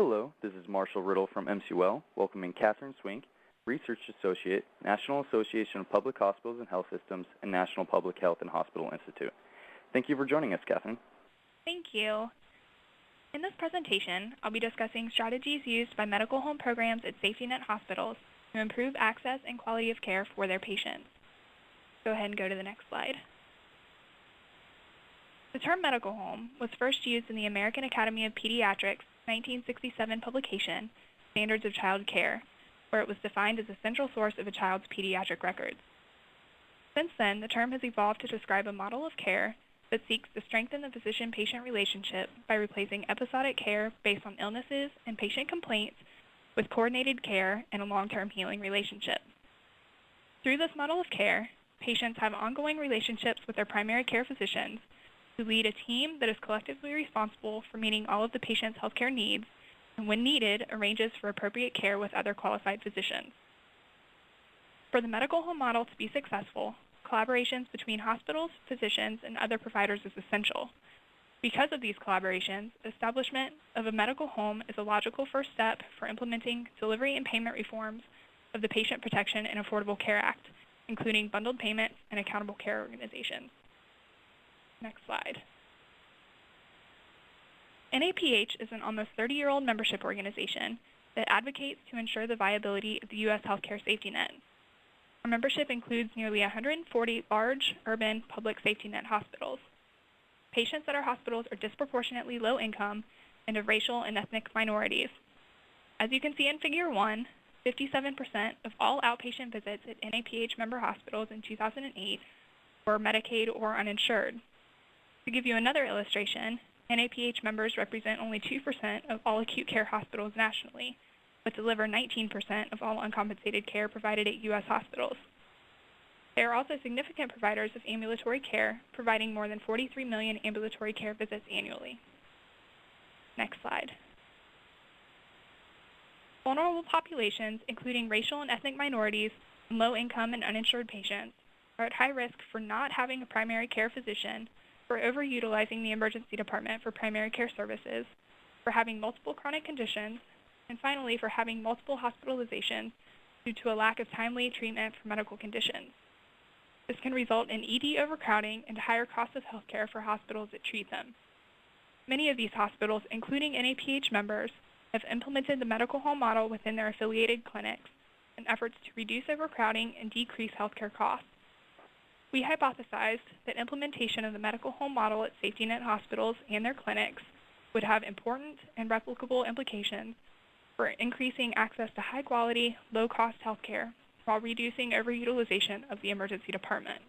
Hello, this is Marshall Riddle from MCUL, welcoming Kathryn Swink, Research Associate, National Association of Public Hospitals and Health Systems, and National Public Health and Hospital Institute. Thank you for joining us, Kathryn. Thank you. In this presentation, I'll be discussing strategies used by medical home programs at safety net hospitals to improve access and quality of care for their patients. Go ahead and go to the next slide. The term medical home was first used in the American Academy of Pediatrics 1967 publication, Standards of Child Care, where it was defined as a central source of a child's pediatric records. Since then, the term has evolved to describe a model of care that seeks to strengthen the physician-patient relationship by replacing episodic care based on illnesses and patient complaints with coordinated care and a long-term healing relationship. Through this model of care, patients have ongoing relationships with their primary care physicians who lead a team that is collectively responsible for meeting all of the patient's healthcare needs and, when needed, arranges for appropriate care with other qualified physicians. For the medical home model to be successful, collaborations between hospitals, physicians, and other providers is essential. Because of these collaborations, establishment of a medical home is a logical first step for implementing delivery and payment reforms of the Patient Protection and Affordable Care Act, including bundled payments and accountable care organizations. Next slide. NAPH is an almost 30-year-old membership organization that advocates to ensure the viability of the U.S. healthcare safety net. Our membership includes nearly 140 large, urban, public safety net hospitals. Patients at our hospitals are disproportionately low income and of racial and ethnic minorities. As you can see in Figure 1, 57% of all outpatient visits at NAPH member hospitals in 2008 were Medicaid or uninsured. To give you another illustration, NAPH members represent only 2% of all acute care hospitals nationally, but deliver 19% of all uncompensated care provided at U.S. hospitals. They are also significant providers of ambulatory care, providing more than 43 million ambulatory care visits annually. Next slide. Vulnerable populations, including racial and ethnic minorities, and low-income and uninsured patients, are at high risk for not having a primary care physician, for overutilizing the emergency department for primary care services, for having multiple chronic conditions, and finally for having multiple hospitalizations due to a lack of timely treatment for medical conditions. This can result in ED overcrowding and higher costs of health care for hospitals that treat them. Many of these hospitals, including NAPH members, have implemented the medical home model within their affiliated clinics in efforts to reduce overcrowding and decrease healthcare costs. We hypothesized that implementation of the medical home model at safety net hospitals and their clinics would have important and replicable implications for increasing access to high-quality, low-cost healthcare while reducing overutilization of the emergency department.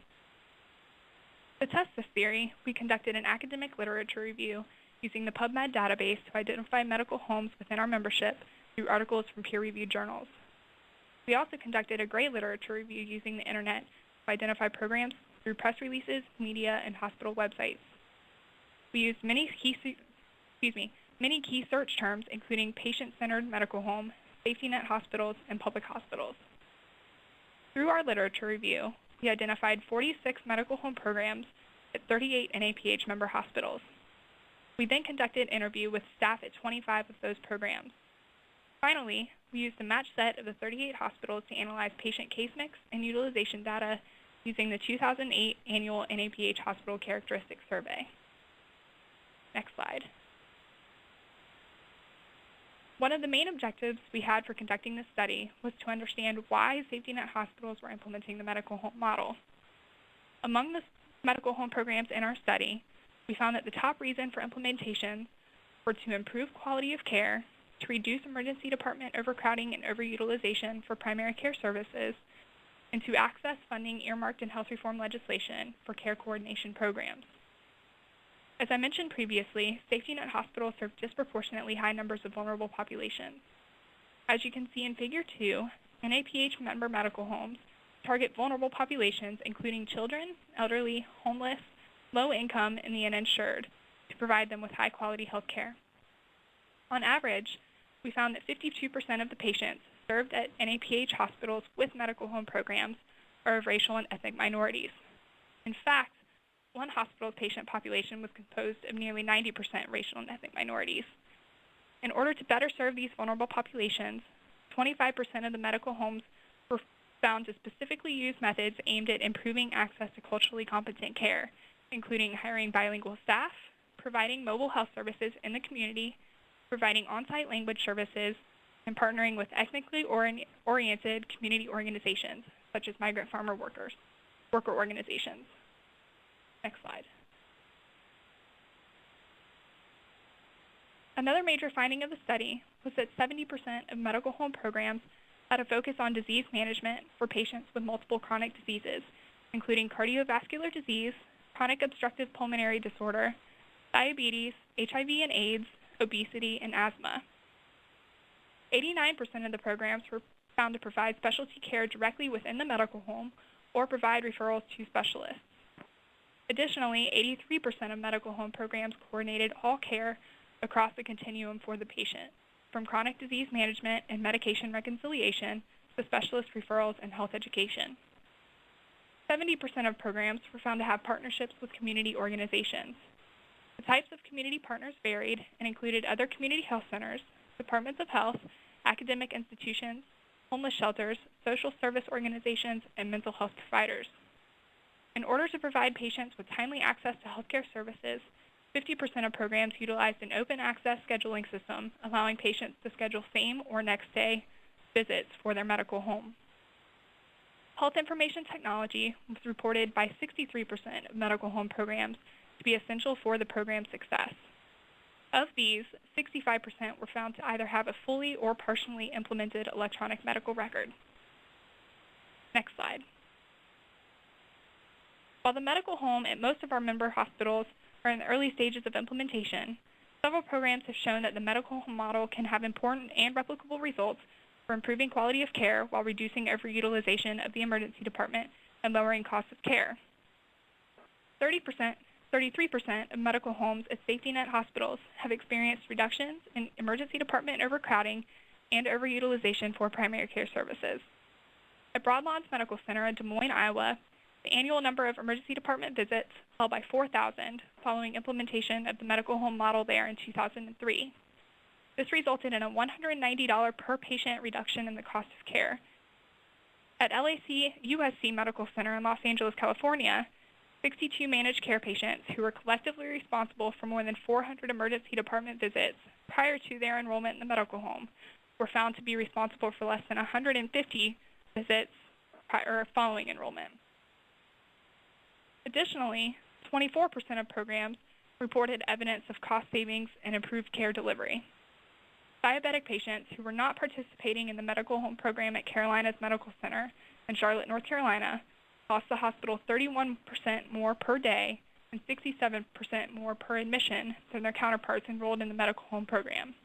To test this theory, we conducted an academic literature review using the PubMed database to identify medical homes within our membership through articles from peer-reviewed journals. We also conducted a gray literature review using the internet to identify programs through press releases, media, and hospital websites. We used many key search terms, including patient-centered medical home, safety net hospitals, and public hospitals. Through our literature review, we identified 46 medical home programs at 38 NAPH member hospitals. We then conducted an interview with staff at 25 of those programs. Finally, we used a matched set of the 38 hospitals to analyze patient case mix and utilization data using the 2008 annual NAPH Hospital Characteristics Survey. Next slide. One of the main objectives we had for conducting this study was to understand why safety net hospitals were implementing the medical home model. Among the medical home programs in our study, we found that the top reason for implementation were to improve quality of care, to reduce emergency department overcrowding and overutilization for primary care services, and to access funding earmarked in health reform legislation for care coordination programs. As I mentioned previously, safety net hospitals serve disproportionately high numbers of vulnerable populations. As you can see in Figure 2, NAPH member medical homes target vulnerable populations, including children, elderly, homeless, low income, and the uninsured, to provide them with high-quality health care. On average, we found that 52% of the patients served at NAPH hospitals with medical home programs are of racial and ethnic minorities. In fact, one hospital patient population was composed of nearly 90% racial and ethnic minorities. In order to better serve these vulnerable populations, 25% of the medical homes were found to specifically use methods aimed at improving access to culturally competent care, including hiring bilingual staff, providing mobile health services in the community, providing on-site language services, and partnering with ethnically oriented community organizations, such as migrant farmer worker organizations. Next slide. Another major finding of the study was that 70% of medical home programs had a focus on disease management for patients with multiple chronic diseases, including cardiovascular disease, chronic obstructive pulmonary disorder, diabetes, HIV and AIDS, obesity, and asthma. 89% of the programs were found to provide specialty care directly within the medical home or provide referrals to specialists. Additionally, 83% of medical home programs coordinated all care across the continuum for the patient, from chronic disease management and medication reconciliation to specialist referrals and health education. 70% of programs were found to have partnerships with community organizations. The types of community partners varied and included other community health centers, departments of health, academic institutions, homeless shelters, social service organizations, and mental health providers. In order to provide patients with timely access to healthcare services, 50% of programs utilized an open access scheduling system, allowing patients to schedule same or next day visits for their medical home. Health information technology was reported by 63% of medical home programs to be essential for the program's success. Of these, 65% were found to either have a fully or partially implemented electronic medical record. Next slide. While the medical home at most of our member hospitals are in the early stages of implementation, several programs have shown that the medical home model can have important and replicable results for improving quality of care while reducing overutilization of the emergency department and lowering costs of care. 33% of medical homes at safety net hospitals have experienced reductions in emergency department overcrowding and overutilization for primary care services. At Broadlawns Medical Center in Des Moines, Iowa, the annual number of emergency department visits fell by 4,000 following implementation of the medical home model there in 2003. This resulted in a $190 per patient reduction in the cost of care. At LAC USC Medical Center in Los Angeles, California, 62 managed care patients who were collectively responsible for more than 400 emergency department visits prior to their enrollment in the medical home were found to be responsible for less than 150 visits following enrollment. Additionally, 24% of programs reported evidence of cost savings and improved care delivery. Diabetic patients who were not participating in the medical home program at Carolinas Medical Center in Charlotte, North Carolina, cost the hospital 31% more per day and 67% more per admission than their counterparts enrolled in the medical home program.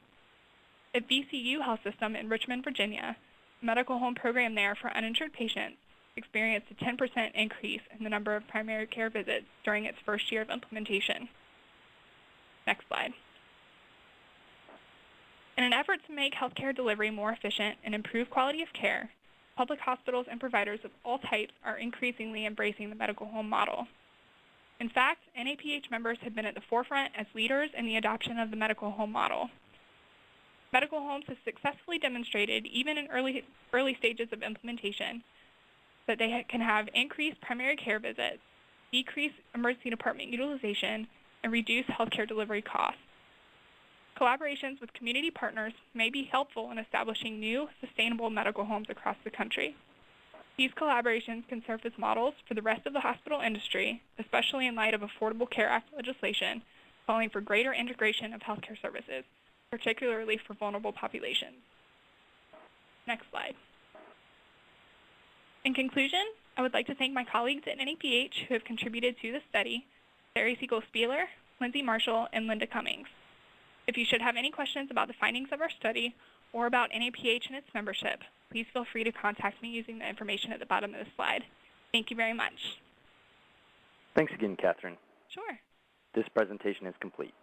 At VCU Health System in Richmond, Virginia, the medical home program there for uninsured patients experienced a 10% increase in the number of primary care visits during its first year of implementation. Next slide. In an effort to make healthcare delivery more efficient and improve quality of care, public hospitals and providers of all types are increasingly embracing the medical home model. In fact, NAPH members have been at the forefront as leaders in the adoption of the medical home model. Medical homes have successfully demonstrated, even in early stages of implementation, that they can have increased primary care visits, decrease emergency department utilization, and reduce healthcare delivery costs. Collaborations with community partners may be helpful in establishing new, sustainable medical homes across the country. These collaborations can serve as models for the rest of the hospital industry, especially in light of Affordable Care Act legislation calling for greater integration of healthcare services, particularly for vulnerable populations. Next slide. In conclusion, I would like to thank my colleagues at NAPH who have contributed to this study, Sarah Siegel-Spieler, Lindsay Marshall, and Linda Cummings. If you should have any questions about the findings of our study or about NAPH and its membership, please feel free to contact me using the information at the bottom of the slide. Thank you very much. Thanks again, Kathryn. Sure. This presentation is complete.